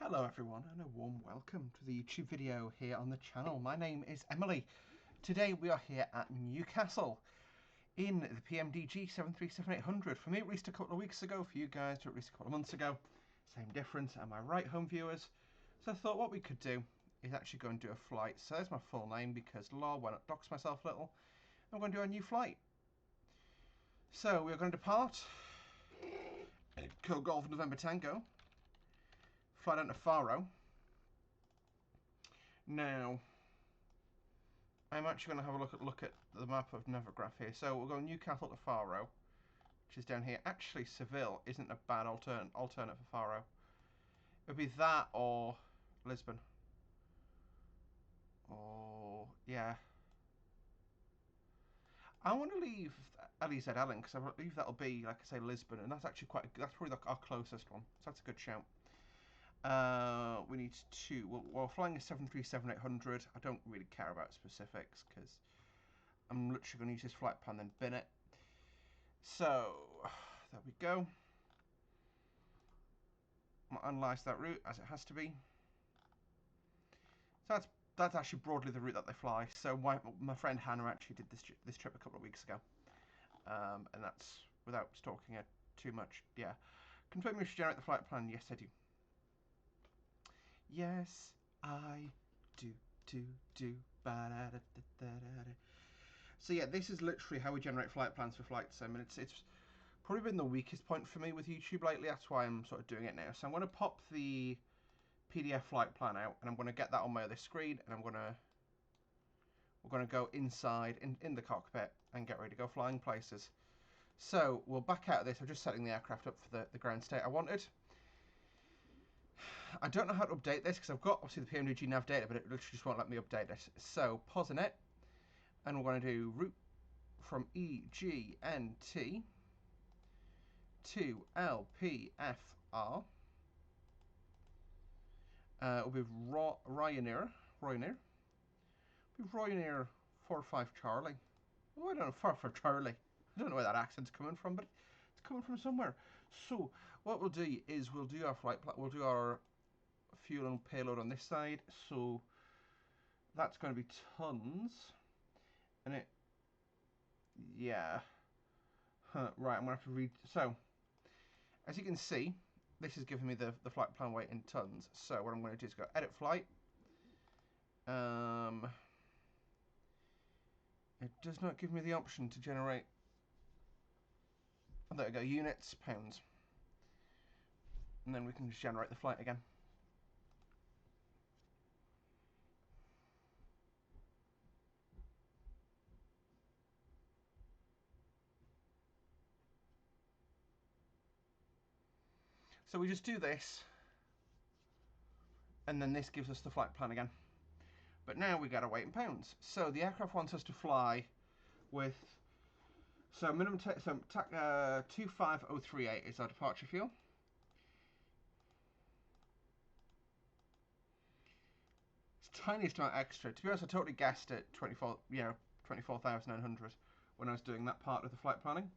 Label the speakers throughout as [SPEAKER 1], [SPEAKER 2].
[SPEAKER 1] Hello everyone and a warm welcome to the YouTube video here on the channel. My name is Emily. Today we are here at Newcastle in the PMDG 737-800. For me it released a couple of weeks ago, for you guys it released a couple of months ago. Same difference, am I right, home viewers? So I thought what we could do is actually go and do a flight. So there's my full name because law, why not dox myself a little. I'm going to do a new flight. So we are going to depart Golf November Tango. Fly down to Faro. Now, I'm actually going to have a look at the map of Navograph here. So we'll go Newcastle to Faro, which is down here. Actually, Seville isn't a bad alternate for Faro. It would be that or Lisbon. Or, yeah. I want to leave LEZ Ellen because I believe that'll be, like I say, Lisbon. And that's actually that's probably our closest one. So that's a good shout. We need to, well, we're flying a 737-800. I don't really care about specifics because I'm literally going to use this flight plan then bin it. So there we go. I'm going to analyse that route as it has to be. So that's actually broadly the route that they fly. So my friend Hannah actually did this trip a couple of weeks ago, and that's without stalking her too much. Yeah, confirm you should generate the flight plan. Yes, I do. Yes, I do. So yeah, this is literally how we generate flight plans for flight sim, and it's probably been the weakest point for me with YouTube lately. That's why I'm sort of doing it now. So I'm going to pop the PDF flight plan out, and I'm going to get that on my other screen, and we're going to go inside in the cockpit and get ready to go flying places. So we'll back out of this. I'm just setting the aircraft up for the ground state I wanted. I don't know how to update this because I've got obviously the PMDG nav data, but it literally just won't let me update it. So pause in it, and we're going to do route from EGNT to LPFR. It'll be Ryanair. It'll be Ryanair 45 Charlie. Oh, I don't know, 45 Charlie. I don't know where that accent's coming from, but it's coming from somewhere. So what we'll do is we'll do our flight plan. We'll do our fuel and payload on this side. So that's going to be tons, and it, yeah. Right, I'm going to have to read. So as you can see, this is giving me the flight plan weight in tons. So what I'm going to do is go edit flight. It does not give me the option to generate. Oh, there we go, units, pounds. And then we can just generate the flight again. So we just do this, and then this gives us the flight plan again. But now we got to weight in pounds. So the aircraft wants us to fly with, so minimum, 25038 is our departure fuel. It's tiniest amount extra. To be honest, I totally guessed at 24,900 when I was doing that part of the flight planning.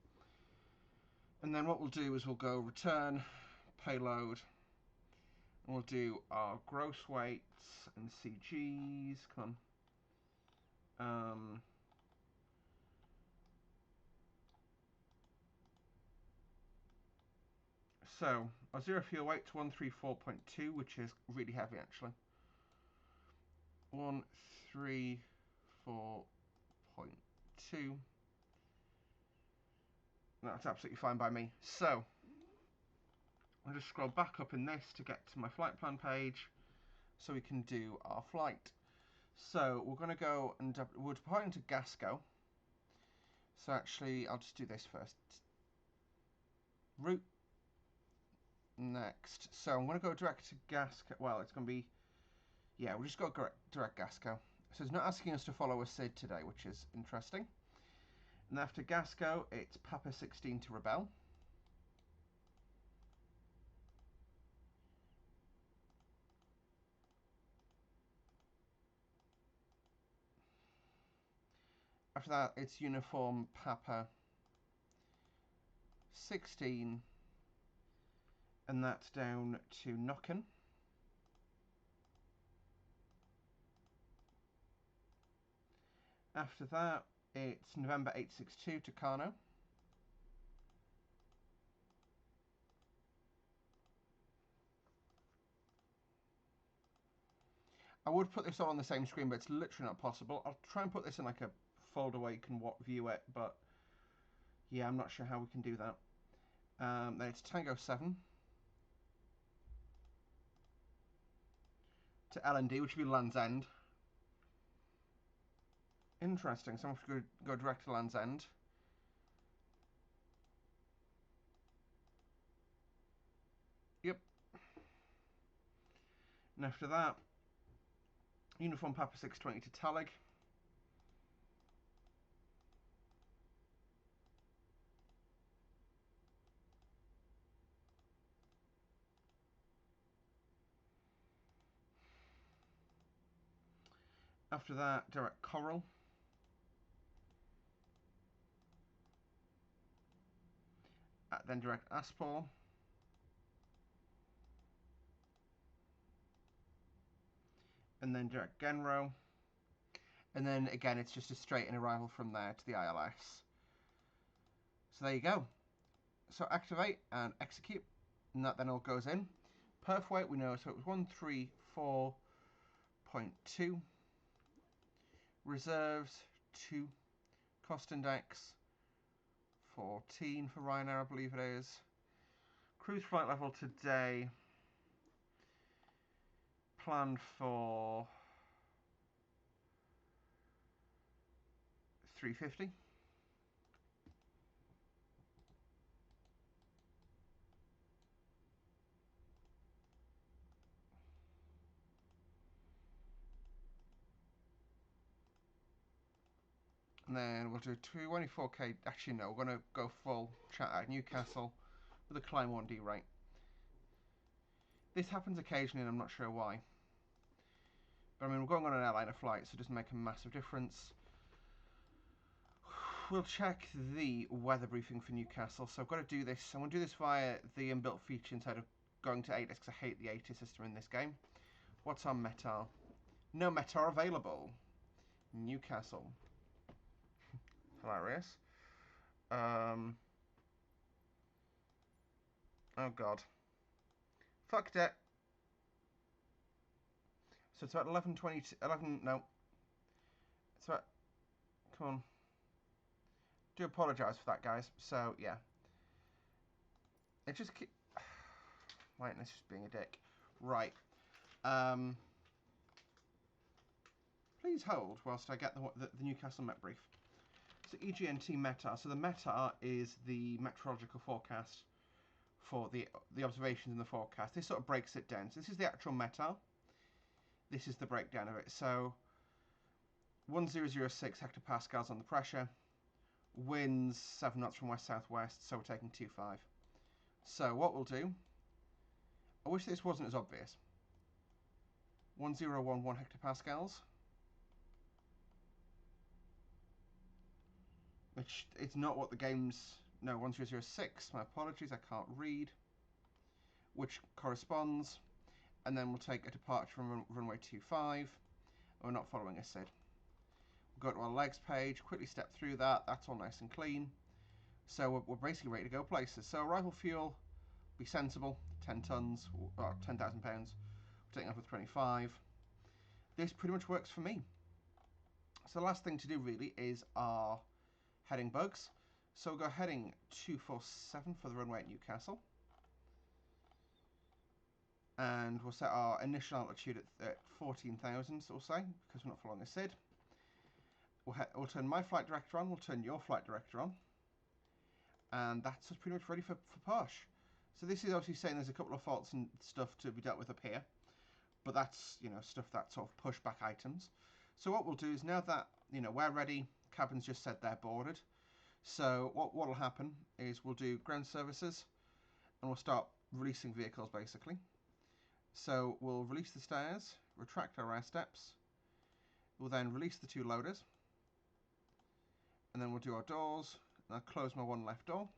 [SPEAKER 1] And then what we'll do is we'll go return, payload, and we'll do our gross weights and CGs. Come on. So our zero fuel weight to 134.2, which is really heavy actually. 134.2. That's absolutely fine by me. So I'll just scroll back up in this to get to my flight plan page so we can do our flight. So we're going to go and we're departing to Glasgow. So actually, I'll just do this first. Route. Next. So I'm going to go direct to Glasgow. Well, it's going to be, yeah, we'll just go direct Glasgow. So it's not asking us to follow a SID today, which is interesting. And after Glasgow, it's Papa 16 to Rebel. After that, it's Uniform Papa 16, and that's down to Knockin. After that, it's November 862 to Kano. I would put this all on the same screen, but it's literally not possible. I'll try and put this in like a folder where you can view it, but yeah, I'm not sure how we can do that. Then it's Tango 7 to LND, which would be Land's End. Interesting, so I'm going to go direct to Land's End. Yep. And after that, Uniform Papa 620 to Talig. After that, direct Coral. Then direct Aspor. And then direct Genro. And then again, it's just a straight in arrival from there to the ILS. So there you go. So activate and execute, and that then all goes in. Perf weight we know, so it was 134.2. Reserves 2. Cost index 14 for Ryanair, I believe it is. Cruise flight level today planned for 350. And then we'll do 24k. Actually, no, we're going to go full chat at Newcastle with a climb 1D rate. This happens occasionally, and I'm not sure why. But I mean, we're going on an airliner flight, so it doesn't make a massive difference. We'll check the weather briefing for Newcastle. So I've got to do this. I'm going to do this via the inbuilt feature instead of going to ATIS, because I hate the ATIS system in this game. What's our METAR? No METAR available. Newcastle. Hilarious. Oh god. Fucked it. So it's about 11:20. 11. No. It's about. Come on. Do apologise for that, guys. So yeah. It just keep. Lightness just being a dick. Right. Please hold whilst I get the Newcastle Met brief. So EGNT METAR. So the METAR is the meteorological forecast for the observations in the forecast. This sort of breaks it down. So this is the actual METAR. This is the breakdown of it. So 1006 hectopascals on the pressure. Winds 7 knots from west-southwest, so we're taking 2.5. So what we'll do, I wish this wasn't as obvious. 1011 hectopascals. Which it's not what the game's. No, 1006. My apologies, I can't read. Which corresponds. And then we'll take a departure from runway 25. And we're not following a SID. We'll go to our legs page, quickly step through that. That's all nice and clean. So we're basically ready to go places. So arrival fuel, be sensible, 10 tons, or 10,000 pounds. We're taking off with 25. This pretty much works for me. So the last thing to do really is our heading bugs. So we'll go heading 247 for the runway at Newcastle. And we'll set our initial altitude at 14,000, so we'll say, because we're not following a SID. We'll turn my flight director on, we'll turn your flight director on. And that's us pretty much ready for Posh. So this is obviously saying there's a couple of faults and stuff to be dealt with up here. But that's, you know, stuff that sort of pushback items. So what we'll do is now that, you know, we're ready, cabin's just said they're boarded. So what will happen is we'll do ground services and we'll start releasing vehicles basically. So we'll release the stairs, retract our air steps. We'll then release the 2 loaders. And then we'll do our doors. And I'll close my 1 left door.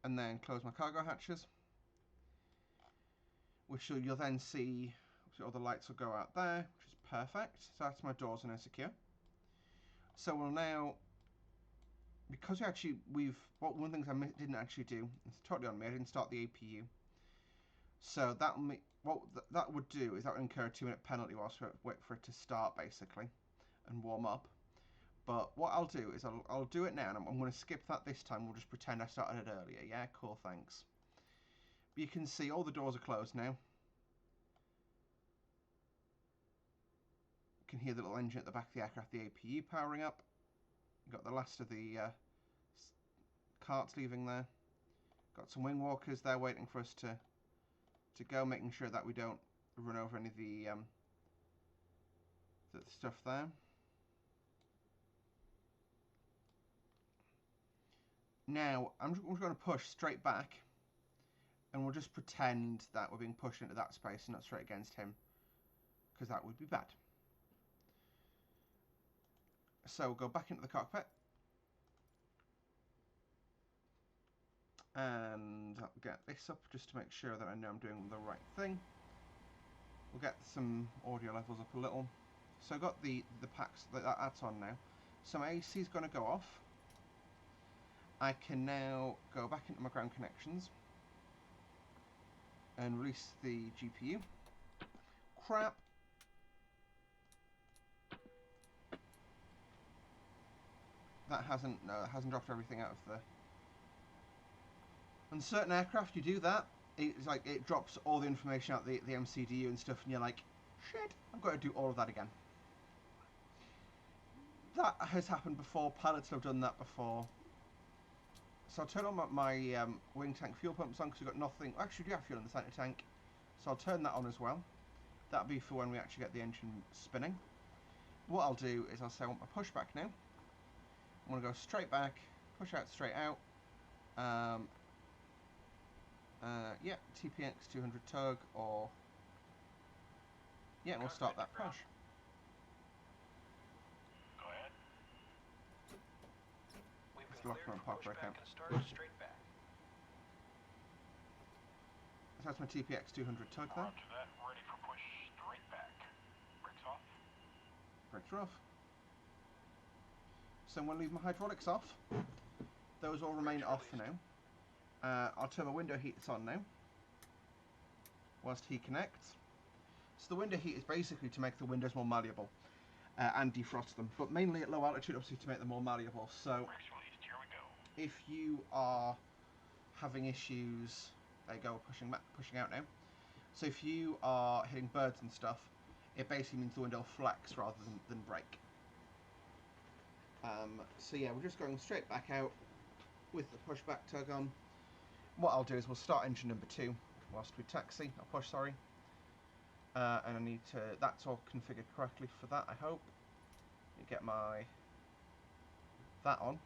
[SPEAKER 1] And then close my cargo hatches. Which you'll then see all the lights will go out there, which is perfect. So that's my doors and they're secure. So we'll now, because one of the things I didn't actually do, it's totally on me, I didn't start the APU. So that would do is that would incur a 2-minute penalty whilst we wait for it to start, basically, and warm up. But what I'll do is I'll do it now, and I'm going to skip that this time. We'll just pretend I started it earlier. Yeah, cool, thanks. But you can see all the doors are closed now. You can hear the little engine at the back of the aircraft, the APU powering up. You've got the last of the carts leaving there. Got some wing walkers there waiting for us to go, making sure that we don't run over any of the stuff there. Now, we're going to push straight back, and we'll just pretend that we're being pushed into that space and not straight against him, because that would be bad. So we'll go back into the cockpit, and I'll get this up just to make sure that I know I'm doing the right thing. We'll get some audio levels up a little. So I've got the packs, that's on now. So my AC is going to go off. I can now go back into my ground connections and release the GPU. Crap. That hasn't dropped everything out of the... On certain aircraft you do that, it's like it drops all the information out the MCDU and stuff, and you're like, shit, I've got to do all of that again. That has happened before, pilots have done that before. So I'll turn on my wing tank fuel pumps on because we've got nothing. Actually, we do have fuel in the centre tank, so I'll turn that on as well. That'll be for when we actually get the engine spinning. What I'll do is I'll say I want my pushback now. I'm going to go straight back, push out straight out. Yeah, TPX 200 tug, or yeah, and we'll start that push.
[SPEAKER 2] Go ahead.
[SPEAKER 1] Let's lock my park brake out. So that's my TPX 200 tug there.
[SPEAKER 2] Roger that. Ready for push straight back. Brakes off.
[SPEAKER 1] Brakes are off. So I'm going to leave my hydraulics off. Those all remain off for now. I'll turn my window heaters on now, whilst he connects. So the window heat is basically to make the windows more malleable and defrost them, but mainly at low altitude, obviously, to make them more malleable. So
[SPEAKER 2] Here we go.
[SPEAKER 1] if you are having issues, there you go, pushing out now. So if you are hitting birds and stuff, it basically means the window will flex rather than break. So yeah, we're just going straight back out with the pushback tug on. What I'll do is we'll start engine number 2 whilst we taxi, push, sorry. And I need to, that's all configured correctly for that, I hope. You get that on.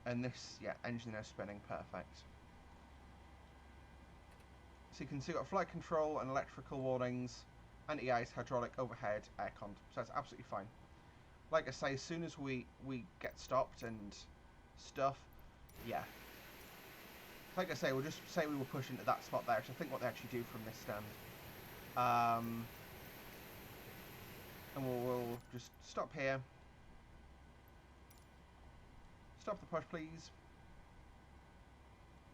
[SPEAKER 1] And this, yeah, engine now spinning, perfect. So you can see we've got flight control and electrical warnings, anti-ice, hydraulic, overhead, aircon. So that's absolutely fine. Like I say, as soon as we get stopped and stuff, yeah. Like I say, we'll just say we were pushing to that spot there, which I think what they actually do from this stand. And we'll just stop here. Stop the push, please.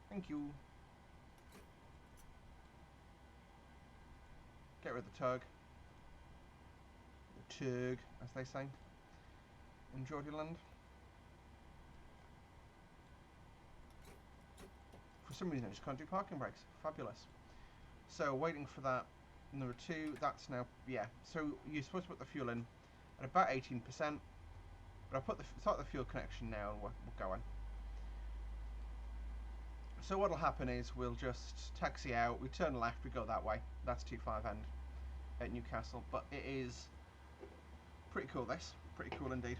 [SPEAKER 1] Thank you. Get rid of the tug. The tug, as they say in Geordieland. For some reason I just can't do parking brakes. Fabulous. So waiting for that. Number 2, that's now, yeah. So you're supposed to put the fuel in at about 18%. But I'll start the fuel connection now and we're going. So what'll happen is we'll just taxi out, we turn left, we go that way. That's T5 end at Newcastle. But it is pretty cool, this. Pretty cool indeed.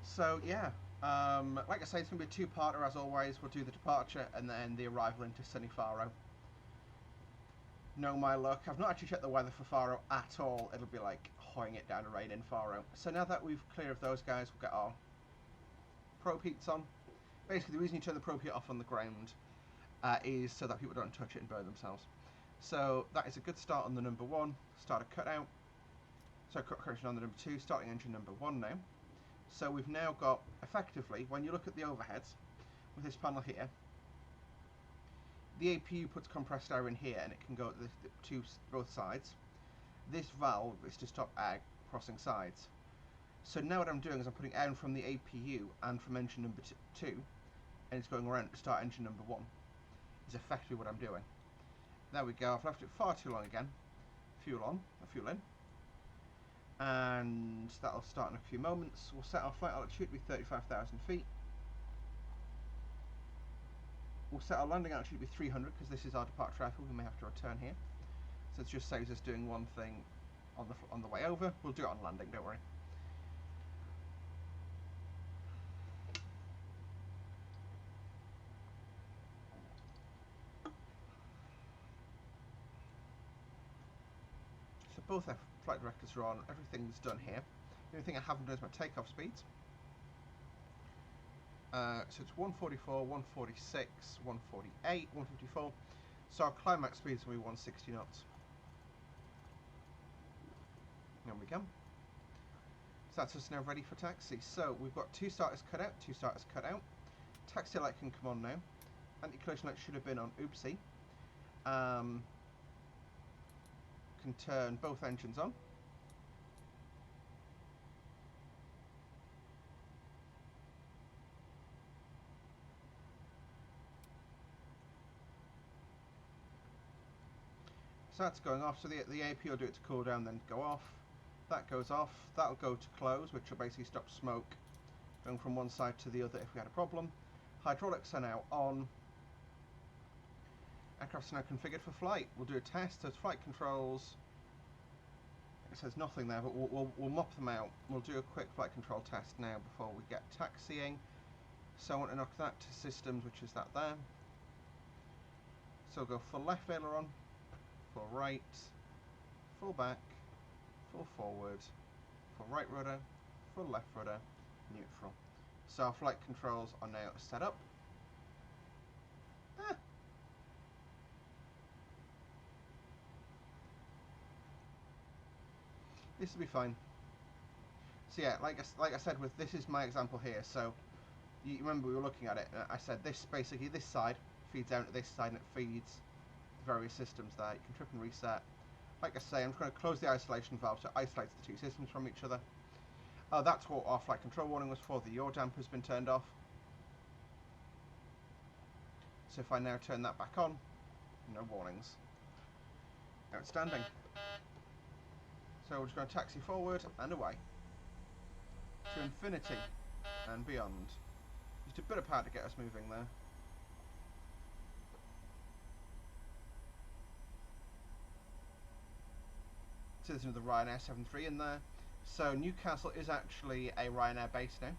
[SPEAKER 1] So yeah. Like I say, it's going to be a 2-parter as always. We'll do the departure and then the arrival into sunny Faro. Know my luck. I've not actually checked the weather for Faro at all. It'll be like hoying it down to rain in Faro. So now that we've cleared of those guys, we'll get our probe heats on. Basically, the reason you turn the probe heat off on the ground is so that people don't touch it and burn themselves. So that is a good start on the number 1. Start a cutout. So correction on the number 2, starting engine number 1 now. So we've now got, effectively, when you look at the overheads with this panel here, the APU puts compressed air in here and it can go to both sides. This valve is to stop air crossing sides. So now what I'm doing is I'm putting air in from the APU and from engine number 2, and it's going around to start engine number 1. Is effectively what I'm doing. There we go, I've left it far too long again. Fuel on, fuel in. And that'll start in a few moments. We'll set our flight altitude to be 35,000 feet. We'll set our landing altitude to be 300 because this is our departure airfield. We may have to return here. So it just saves us doing one thing on the way over. We'll do it on landing, don't worry. So both our flight directors are on. Everything's done here. The only thing I haven't done is my takeoff speeds. So it's 144, 146, 148, 154. So our climax speed is going to be 160 knots. There we go. So that's us now ready for taxi. So we've got 2 starters cut out, 2 starters cut out. Taxi light can come on now. Anti-collision light should have been on. Oopsie. Can turn both engines on. So that's going off, so the AP will do it to cool down, then go off. That goes off, that'll go to close, which will basically stop smoke going from one side to the other if we had a problem. Hydraulics are now on. Aircraft's now configured for flight. We'll do a test. There's flight controls. It says nothing there, but we'll mop them out. We'll do a quick flight control test now before we get taxiing. So I want to knock that to systems, which is that there. So we'll go full left aileron, full right, full back, full forward, full right rudder, full left rudder, neutral. So our flight controls are now set up. This will be fine. So yeah, like I said, with this is my example here. So you remember we were looking at it. I said this basically this side feeds down to this side and it feeds various systems there. You can trip and reset. Like I say, I'm just going to close the isolation valve so it isolates the two systems from each other. That's what our flight control warning was for. The yaw damper has been turned off. So if I now turn that back on, no warnings. Outstanding. So we're just going to taxi forward and away to infinity and beyond. Just a bit of power to get us moving there. So there's another Ryanair 73 in there. So Newcastle is actually a Ryanair base now.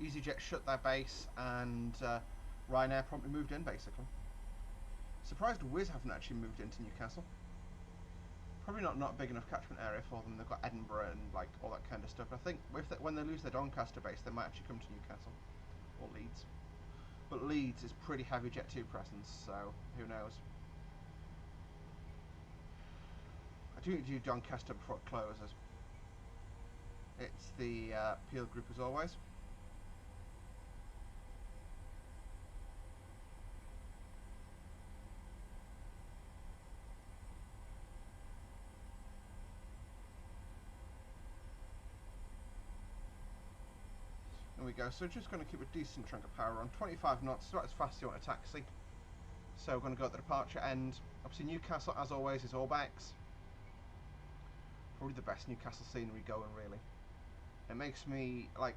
[SPEAKER 1] EasyJet shut their base and Ryanair promptly moved in basically. Surprised Wizz haven't actually moved into Newcastle. Probably not a big enough catchment area for them. They've got Edinburgh and like all that kind of stuff. I think when they lose their Doncaster base, they might actually come to Newcastle or Leeds. But Leeds is pretty heavy Jet 2 presence, so who knows? I do need to do Doncaster before it closes. It's the Peel Group as always. There we go, so just going to keep a decent chunk of power on. 25 knots, not as fast as you want a taxi. So we're going to go at the departure end. Obviously Newcastle, as always, is all backs. Probably the best Newcastle scenery going, really. It makes me, like,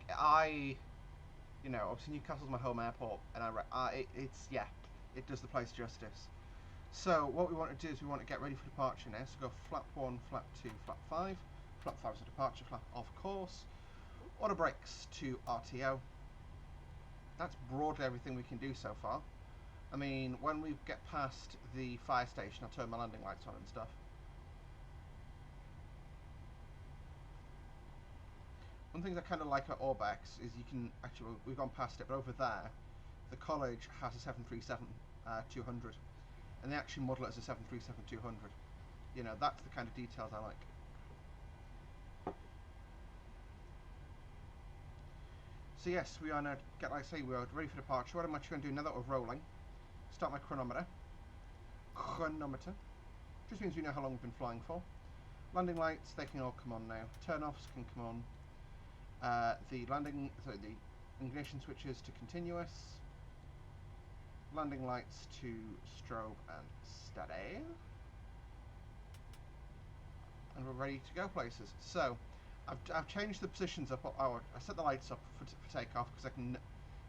[SPEAKER 1] you know, obviously Newcastle's my home airport, and yeah, it does the place justice. So what we want to do is we want to get ready for departure now. So go flap 1, flap 2, flap 5. Flap 5 is a departure flap, of course. Auto brakes to RTO. That's broadly everything we can do so far. I mean, when we get past the fire station, I'll turn my landing lights on and stuff. One thing I kind of like about Orbex is you can actually, we've gone past it, but over there, the college has a 737-200, and they actually model it as a 737-200. You know, that's the kind of details I like. So yes, we are now, like I say, we are ready for departure. What I'm actually going to do now that we're rolling, start my chronometer. Chronometer. Just means we know how long we've been flying for. Landing lights, they can all come on now. Turn-offs can come on. The ignition switches to continuous. Landing lights to strobe and steady. And we're ready to go places. So, I've changed the positions up. I set the lights up for takeoff because I can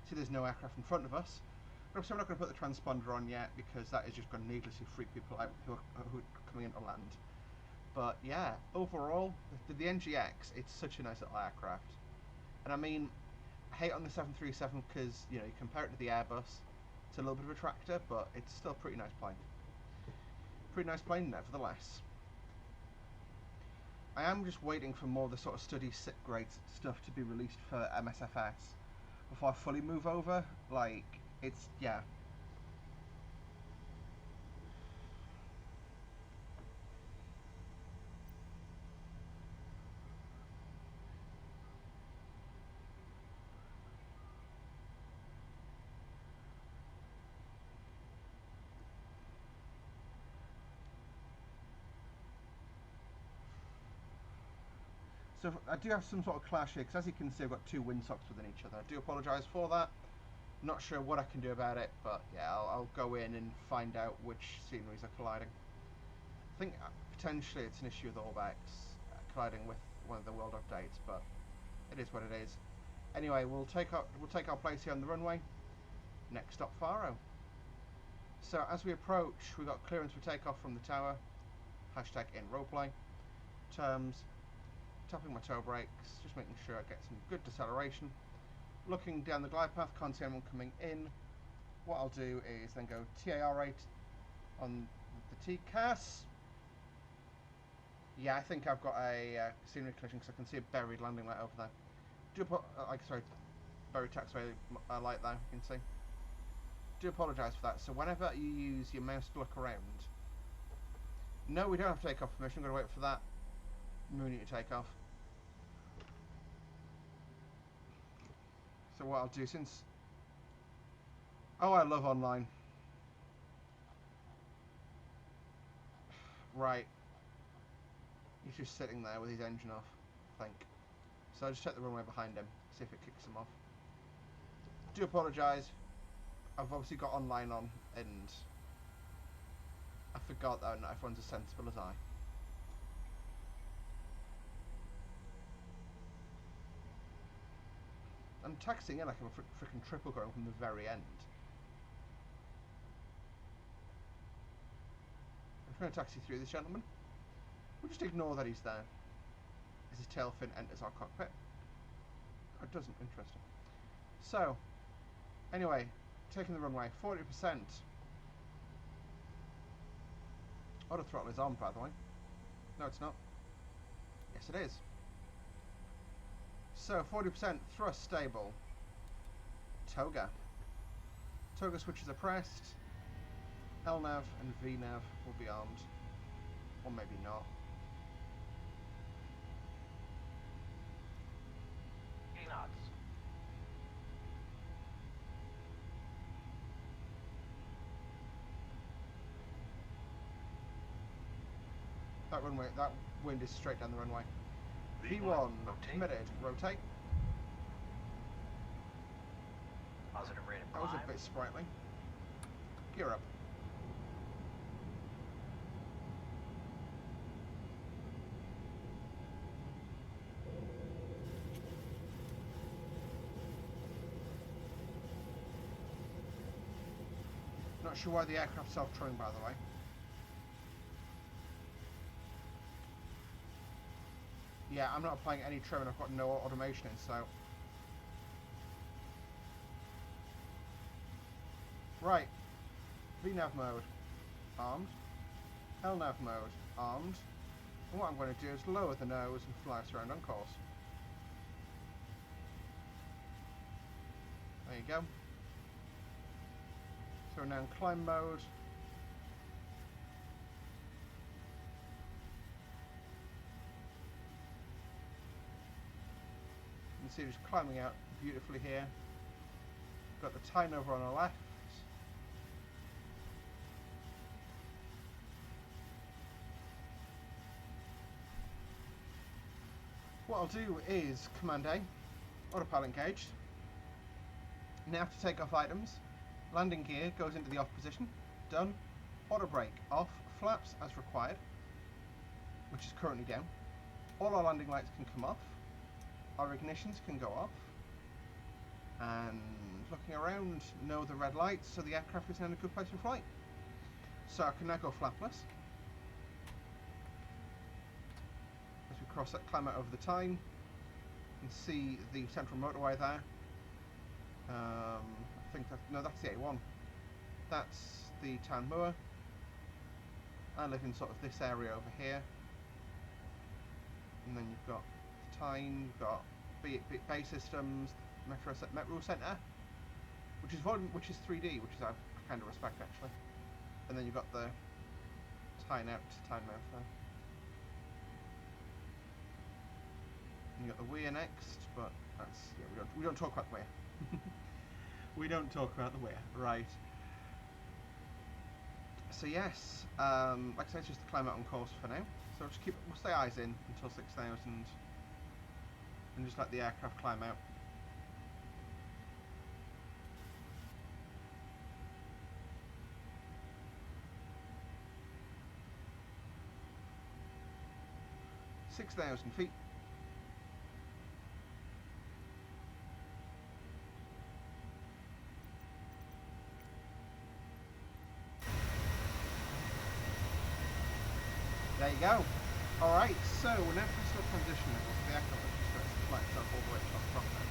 [SPEAKER 1] see there's no aircraft in front of us. But I'm still not going to put the transponder on yet because that is just going to needlessly freak people out who are coming into land. But yeah, overall, the NGX, it's such a nice little aircraft. And I mean, I hate on the 737 because, you know, you compare it to the Airbus, it's a little bit of a tractor, but it's still a pretty nice plane. Pretty nice plane, nevertheless. I am just waiting for more of the sort of study sit grade stuff to be released for MSFS before I fully move over. Like, it's, yeah. So I do have some sort of clash here, because as you can see I've got two windsocks within each other. I do apologise for that. Not sure what I can do about it, but yeah, I'll go in and find out which sceneries are colliding. I think potentially it's an issue with Orbex colliding with one of the world updates, but it is what it is. Anyway, we'll take our place here on the runway. Next stop, Faro. So as we approach, we've got clearance for takeoff from the tower. Hashtag in roleplay. Terms. Tapping my toe brakes, just making sure I get some good deceleration. Looking down the glide path, can't see anyone coming in. What I'll do is then go TAR8 on the TCAS. Yeah, I think I've got a scenery collision because I can see a buried landing light over there. Do buried taxiway light there, you can see. Do apologise for that. So whenever you use your mouse to look around, no, we don't have takeoff permission. I'm going to wait for that Mooney to take off. So what I'll do since... Oh, I love online. Right. He's just sitting there with his engine off, I think. So I'll just check the runway behind him, see if it kicks him off. Do apologise. I've obviously got online on, and I forgot that not everyone's as sensible as I. I'm taxiing in like I'm a freaking triple going from the very end. I'm trying to taxi through this gentleman. We'll just ignore that he's there. As his tail fin enters our cockpit. It doesn't, interesting. So, anyway, taking the runway, 40%. Auto throttle is on, by the way. No, it's not. Yes, it is. So, 40% thrust stable. Toga. Toga switches are pressed. LNAV and VNAV will be armed. Or maybe not.
[SPEAKER 2] knots.
[SPEAKER 1] That wind is straight down the runway. V1, committed, rotate.
[SPEAKER 2] Positive rate of
[SPEAKER 1] That was
[SPEAKER 2] climb.
[SPEAKER 1] a bit sprightly. Gear up. Not sure why the aircraft's self-throwing, by the way. Yeah, I'm not applying any trim and I've got no automation in, so... Right. VNAV mode. Armed. LNAV mode. Armed. And what I'm going to do is lower the nose and fly us around on course. There you go. So we're now in climb mode. You can see just climbing out beautifully here. Got the Tyne over on our left. What I'll do is Command A, autopilot engaged. Now to take off items. Landing gear goes into the off position. Done. Auto brake off. Flaps as required, which is currently down. All our landing lights can come off. Our ignitions can go off. And looking around, no the red lights, so the aircraft is in a good place for flight. So I can now go flapless. As we cross that, climb out over the Tyne, you can see the central motorway there. I think that's the A1. That's the town moor. I live in sort of this area over here. And then you've got the Tyne, you've got Bay Systems, Metro Centre, which is 3D, which is I kind of respect actually. And then you've got the Tyne out to Tynemouth there. And you got the Weir next, but that's we don't talk about the Weir. We don't talk about the Weir, right? So yes, like I said, it's just to climb out on course for now. So we'll stay eyes in until 6,000, and just let the aircraft climb out. feet. There you go. Alright, so we're now to start transition levels. The aircraft actually starts to fly itself all the way to the top there.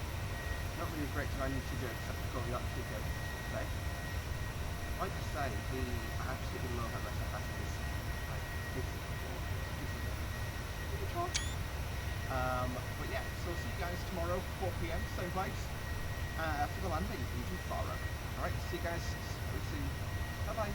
[SPEAKER 1] Not really great that I need to do except to go the actually go today. Like I say, I absolutely love MSFS. Like, but yeah, so see you guys tomorrow, 4 PM, same place, for the landing into Faro. Alright, see you guys very soon. Bye bye.